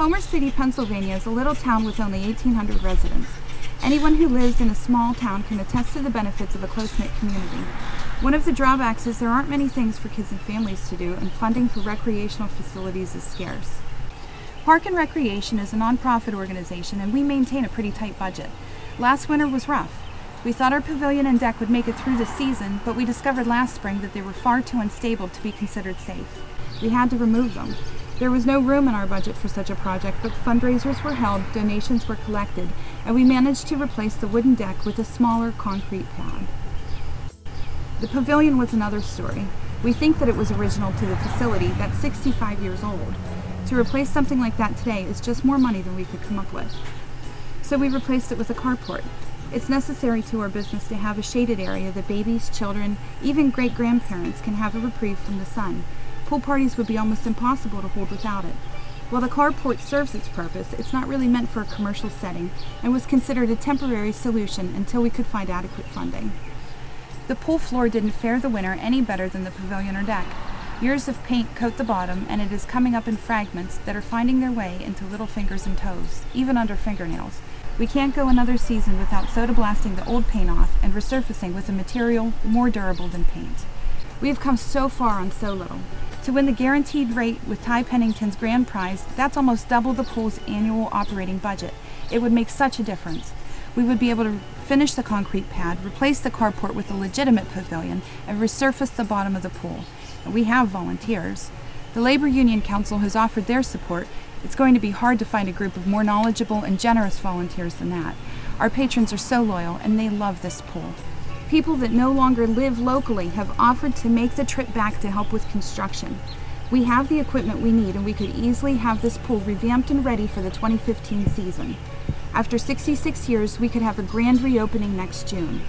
Homer City, Pennsylvania is a little town with only 1,800 residents. Anyone who lives in a small town can attest to the benefits of a close-knit community. One of the drawbacks is there aren't many things for kids and families to do, and funding for recreational facilities is scarce. Park and Recreation is a nonprofit organization, and we maintain a pretty tight budget. Last winter was rough. We thought our pavilion and deck would make it through the season, but we discovered last spring that they were far too unstable to be considered safe. We had to remove them. There was no room in our budget for such a project, but fundraisers were held, donations were collected, and we managed to replace the wooden deck with a smaller concrete pad. The pavilion was another story. We think that it was original to the facility that's 65 years old. To replace something like that today is just more money than we could come up with. So we replaced it with a carport. It's necessary to our business to have a shaded area that babies, children, even great-grandparents can have a reprieve from the sun. Pool parties would be almost impossible to hold without it. While the carport serves its purpose, it's not really meant for a commercial setting and was considered a temporary solution until we could find adequate funding. The pool floor didn't fare the winter any better than the pavilion or deck. Years of paint coat the bottom, and it is coming up in fragments that are finding their way into little fingers and toes, even under fingernails. We can't go another season without soda blasting the old paint off and resurfacing with a material more durable than paint. We have come so far on so little. To win the guaranteed rate with Ty Pennington's grand prize, that's almost double the pool's annual operating budget. It would make such a difference. We would be able to finish the concrete pad, replace the carport with a legitimate pavilion, and resurface the bottom of the pool. And we have volunteers. The Labor Union Council has offered their support. It's going to be hard to find a group of more knowledgeable and generous volunteers than that. Our patrons are so loyal, and they love this pool. People that no longer live locally have offered to make the trip back to help with construction. We have the equipment we need, and we could easily have this pool revamped and ready for the 2015 season. After 66 years, we could have a grand reopening next June.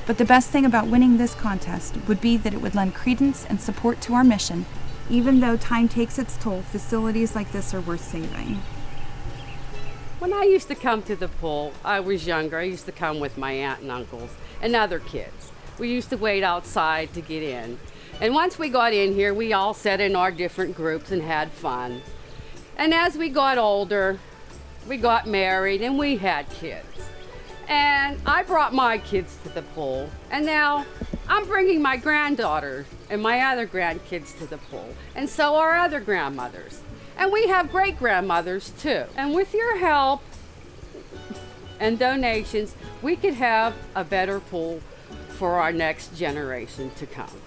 But the best thing about winning this contest would be that it would lend credence and support to our mission. Even though time takes its toll, facilities like this are worth saving. When I used to come to the pool, I was younger. I used to come with my aunt and uncles and other kids. We used to wait outside to get in. And once we got in here, we all sat in our different groups and had fun. And as we got older, we got married and we had kids. And I brought my kids to the pool, and now I'm bringing my granddaughters and my other grandkids to the pool, and so are other grandmothers. And we have great-grandmothers too. And with your help and donations, we could have a better pool for our next generation to come.